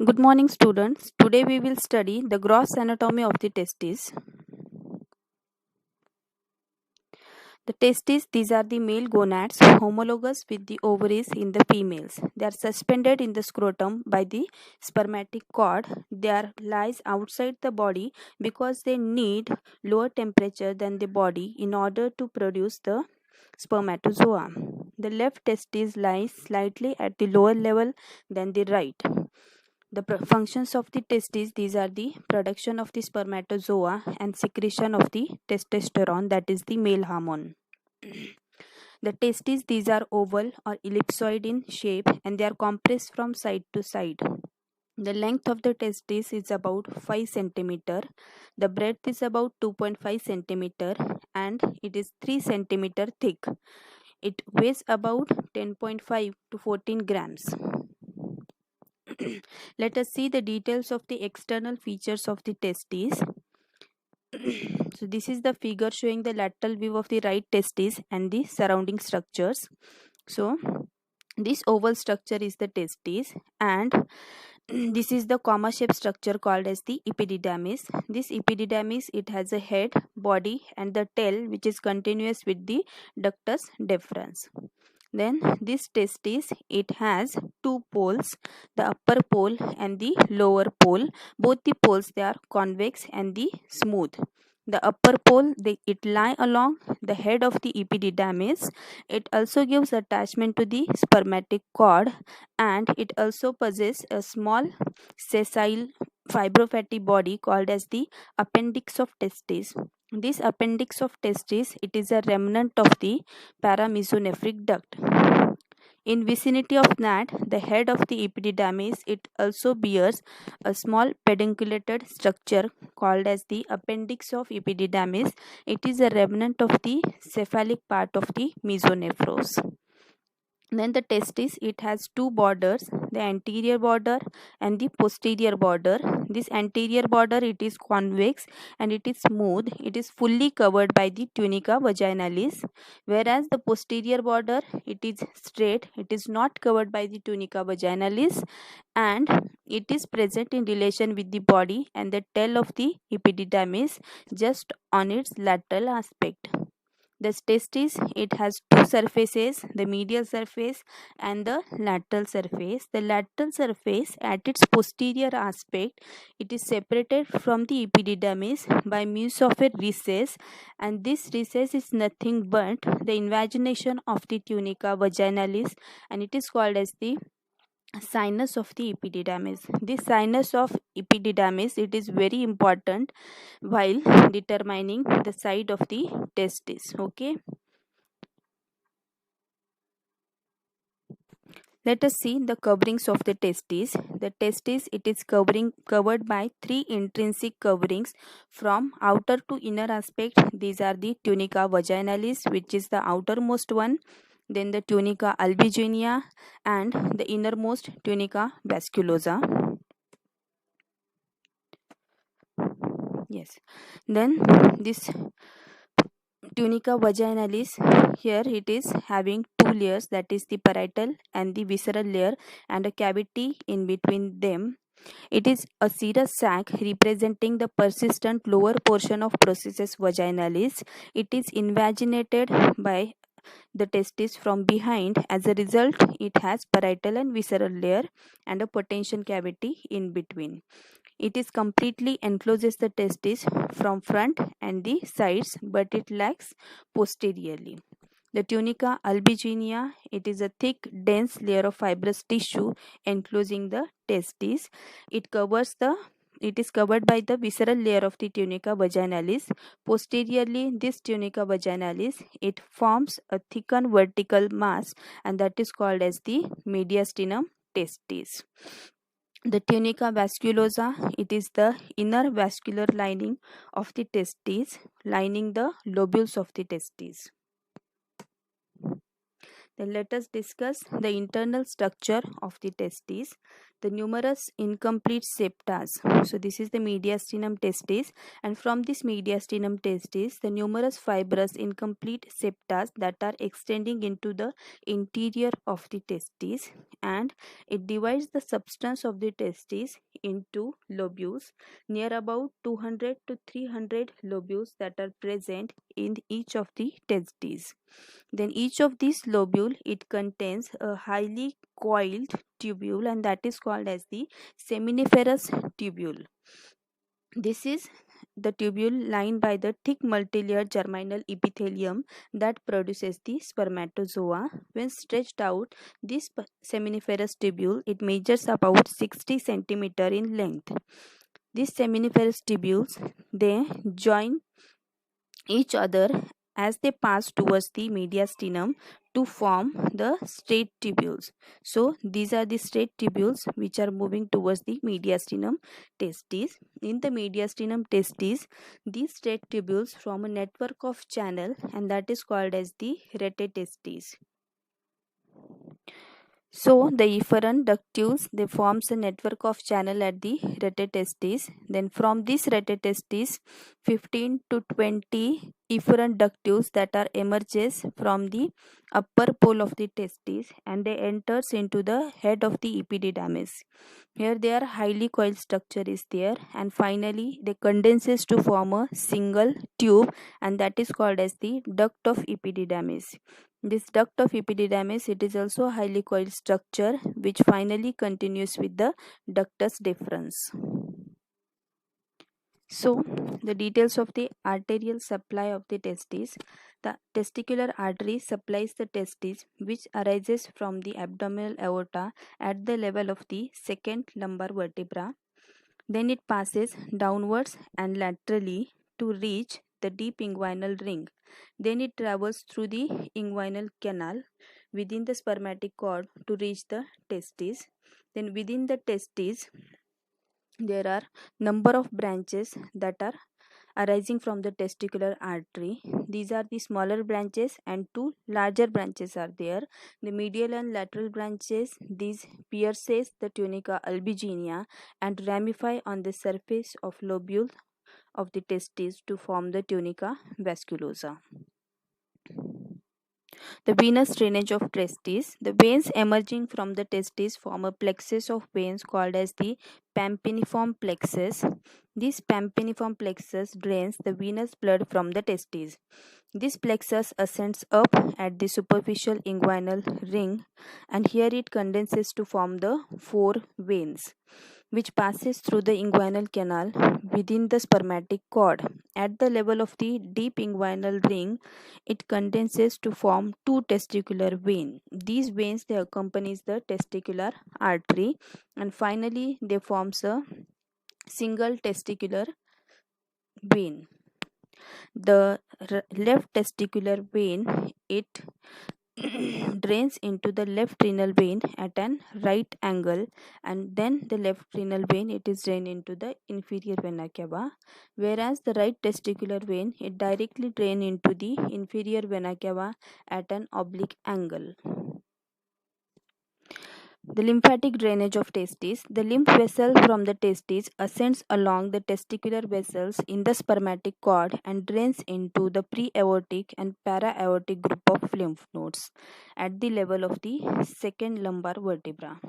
Good morning, students. Today we will study the gross anatomy of the testes. The testes, these are the male gonads homologous with the ovaries in the females. They are suspended in the scrotum by the spermatic cord. They are lies outside the body because they need lower temperature than the body in order to produce the spermatozoa. The left testis lies slightly at the lower level than the right. The functions of the testes, these are the production of the spermatozoa and secretion of the testosterone, that is the male hormone. The testes, these are oval or ellipsoid in shape and they are compressed from side to side. The length of the testis is about 5 centimeter. The breadth is about 2.5 centimeter and it is 3 centimeter thick. It weighs about 10.5 to 14 grams. Let us see the details of the external features of the testes. So this is the figure showing the lateral view of the right testis and the surrounding structures. So this oval structure is the testis and this is the comma shaped structure called as the epididymis. This epididymis, it has a head, body and the tail which is continuous with the ductus deferens. Then this testis, it has two poles, the upper pole and the lower pole. Both the poles, they are convex and the smooth. The upper pole, it lie along the head of the epididymis. It also gives attachment to the spermatic cord and it also possesses a small sessile fibrofatty body called as the appendix of testis. This appendix of testis, it is a remnant of the paramesonephric duct. In vicinity of that, the head of the epididymis, it also bears a small pedunculated structure called as the appendix of epididymis. It is a remnant of the cephalic part of the mesonephros. Then the testis, it has two borders, the anterior border and the posterior border. This anterior border, it is convex and it is smooth. It is fully covered by the tunica vaginalis, whereas the posterior border, it is straight. It is not covered by the tunica vaginalis and it is present in relation with the body and the tail of the epididymis just on its lateral aspect. The testis, it has two surfaces, the medial surface and the lateral surface. The lateral surface at its posterior aspect, it is separated from the epididymis by means of a recess, and this recess is nothing but the invagination of the tunica vaginalis and it is called as the sinus of the epididymis. This sinus of epididymis, it is very important while determining the side of the testis. Okay, let us see the coverings of the testis. The testis, it is covered by three intrinsic coverings from outer to inner aspect. These are the tunica vaginalis, which is the outermost one, then the tunica albuginea and the innermost tunica vasculosa. Yes, then this tunica vaginalis, here it is having two layers, that is the parietal and the visceral layer and a cavity in between them. It is a serous sac representing the persistent lower portion of processus vaginalis. It is invaginated by the testis from behind. As a result, it has parietal and visceral layer and a potential cavity in between. It is completely encloses the testis from front and the sides, but it lacks posteriorly. The tunica albuginea, it is a thick, dense layer of fibrous tissue enclosing the testis. It is covered by the visceral layer of the tunica vaginalis. Posteriorly, this tunica vaginalis, it forms a thickened vertical mass and that is called as the mediastinum testis. The tunica vasculosa, it is the inner vascular lining of the testes, lining the lobules of the testes. Then let us discuss the internal structure of the testes. The numerous incomplete septas. So this is the mediastinum testis, and from this mediastinum testis, the numerous fibrous incomplete septas that are extending into the interior of the testis, and it divides the substance of the testis into lobules, near about 200 to 300 lobules that are present in each of the testes. Then each of these lobule, it contains a highly coiled tubule, and that is called as the seminiferous tubule. This is the tubule lined by the thick multilayered germinal epithelium that produces the spermatozoa. When stretched out, this seminiferous tubule, it measures about 60 centimeter in length. These seminiferous tubules, they join each other as they pass towards the mediastinum to form the straight tubules. So these are the straight tubules which are moving towards the mediastinum testis. In the mediastinum testis, these straight tubules form a network of channel, and that is called as the rete testis. So the efferent ductules, they forms a network of channel at the rete testis. Then from this rete testis, 15 to 20 efferent ductules that are emerges from the upper pole of the testis, and they enters into the head of the epididymis. Here their highly coiled structure is there, and finally they condenses to form a single tube, and that is called as the duct of epididymis. This duct of epididymis, it is also a highly coiled structure which finally continues with the ductus deferens. So the details of the arterial supply of the testes. The testicular artery supplies the testes, which arises from the abdominal aorta at the level of the second lumbar vertebra. Then it passes downwards and laterally to reach the deep inguinal ring. Then it travels through the inguinal canal within the spermatic cord to reach the testes. Then within the testes, there are number of branches that are arising from the testicular artery. These are the smaller branches, and two larger branches are there. The medial and lateral branches, these pierces the tunica albuginea and ramify on the surface of lobule of the testes to form the tunica vasculosa. The venous drainage of testes. The veins emerging from the testes form a plexus of veins called as the pampiniform plexus. This pampiniform plexus drains the venous blood from the testes. This plexus ascends up at the superficial inguinal ring, and here it condenses to form the four veins, which passes through the inguinal canal within the spermatic cord. At the level of the deep inguinal ring, it condenses to form two testicular veins. These veins, they accompanies the testicular artery, and finally they forms a single testicular vein. The left testicular vein, it drains into the left renal vein at an right angle, and then the left renal vein, it is drained into the inferior vena cava, whereas the right testicular vein, it directly drain into the inferior vena cava at an oblique angle. The lymphatic drainage of testes. The lymph vessel from the testes ascends along the testicular vessels in the spermatic cord and drains into the pre-aortic and para-aortic group of lymph nodes at the level of the second lumbar vertebra.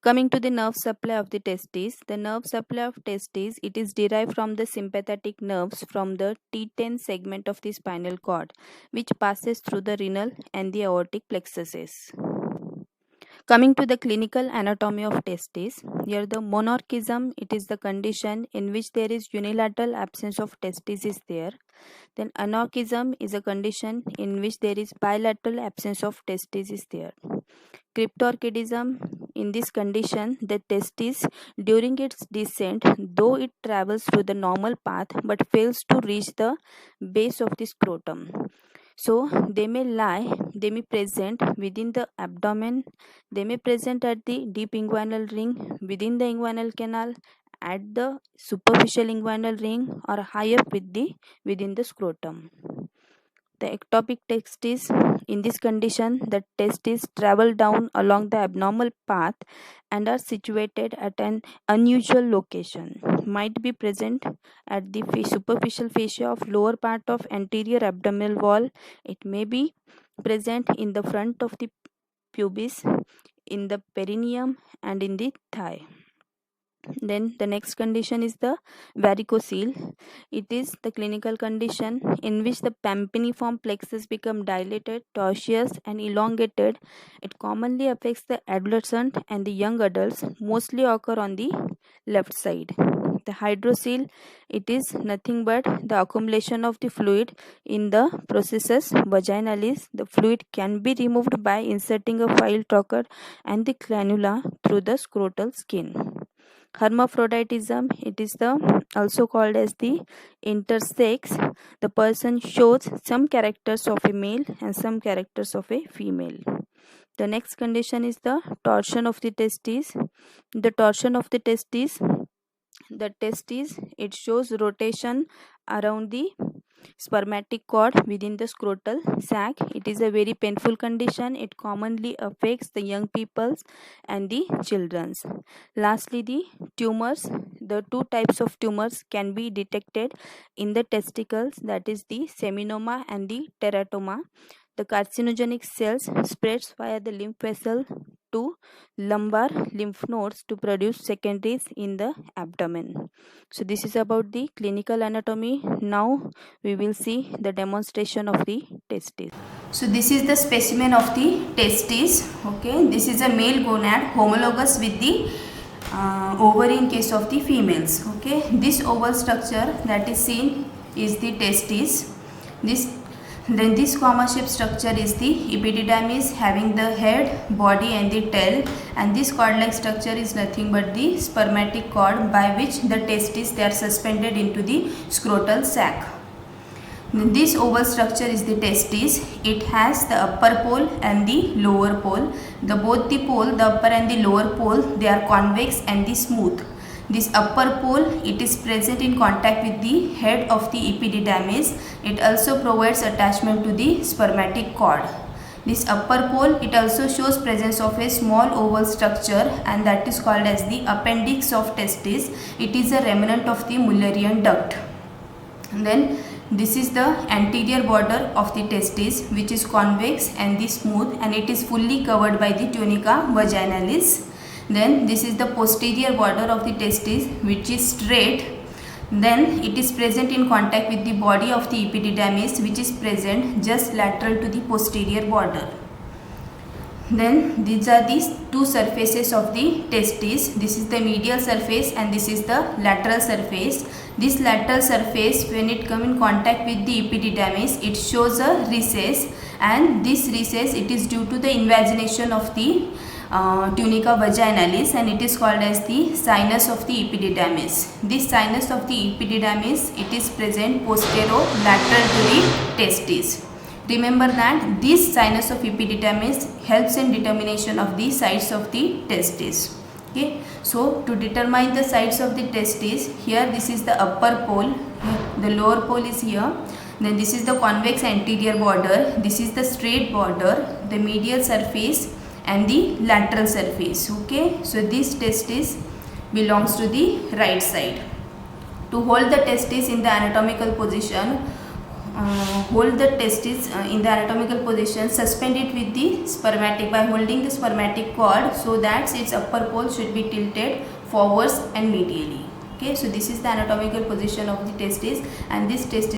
Coming to the nerve supply of the testes, the nerve supply of testes, it is derived from the sympathetic nerves from the T10 segment of the spinal cord, which passes through the renal and the aortic plexuses. Coming to the clinical anatomy of testes, here the monarchism, it is the condition in which there is unilateral absence of testes is there. Then anarchism is a condition in which there is bilateral absence of testes is there. Cryptorchidism, in this condition, the testis during its descent, though it travels through the normal path but fails to reach the base of the scrotum. So they may present within the abdomen, they may present at the deep inguinal ring, within the inguinal canal, at the superficial inguinal ring, or high up within the scrotum. The ectopic testis, in this condition, the testes travel down along the abnormal path and are situated at an unusual location. Might be present at the superficial fascia of lower part of anterior abdominal wall. It may be present in the front of the pubis, in the perineum, and in the thigh. Then the next condition is the varicocele. It is the clinical condition in which the pampiniform plexus become dilated, tortuous, and elongated. It commonly affects the adolescent and the young adults, mostly occur on the left side. The hydrocele, it is nothing but the accumulation of the fluid in the processus vaginalis. The fluid can be removed by inserting a file trocar and the cannula through the scrotal skin. Hermaphroditism, it is also called as the intersex. The person shows some characters of a male and some characters of a female. The next condition is the torsion of the testes. The torsion of the testes, it shows rotation around the spermatic cord within the scrotal sac. It is a very painful condition. It commonly affects the young peoples and the childrens. Lastly, the tumors. The two types of tumors can be detected in the testicles, that is the seminoma and the teratoma. The carcinogenic cells spreads via the lymph vessel to lumbar lymph nodes to produce secondaries in the abdomen. So this is about the clinical anatomy. Now we will see the demonstration of the testes. So this is the specimen of the testes. Okay, this is a male gonad homologous with the ovary in case of the females. Okay, this oval structure that is seen is the testes. This comma-shaped structure is the epididymis, having the head, body and the tail, and this cord-like structure is nothing but the spermatic cord by which the testes they are suspended into the scrotal sac. This oval structure is the testis. It has the upper pole and the lower pole. Both the pole, the upper and the lower pole, they are convex and the smooth. This upper pole, it is present in contact with the head of the epididymis. It also provides attachment to the spermatic cord. This upper pole, it also shows presence of a small oval structure, and that is called as the appendix of testis. It is a remnant of the Mullerian duct. And then this is the anterior border of the testis, which is convex and the smooth, and it is fully covered by the tunica vaginalis. Then this is the posterior border of the testis, which is straight. Then it is present in contact with the body of the epididymis, which is present just lateral to the posterior border. Then these are these two surfaces of the testis. This is the medial surface and this is the lateral surface. This lateral surface, when it come in contact with the epididymis, it shows a recess, and this recess, it is due to the invagination of the tunica vaginalis, and it is called as the sinus of the epididymis. This sinus of the epididymis, it is present posterolateral to the testis. Remember that this sinus of epididymis helps in determination of the size of the testis. Okay, so to determine the size of the testis, here this is the upper pole, the lower pole is here. Then this is the convex anterior border, this is the straight border, the medial surface and the lateral surface. Okay, so this testis belongs to the right side. To hold the testis in the anatomical position, suspend it with the spermatic by holding the spermatic cord so that its upper pole should be tilted forwards and medially. Okay, so this is the anatomical position of the testis, and this testis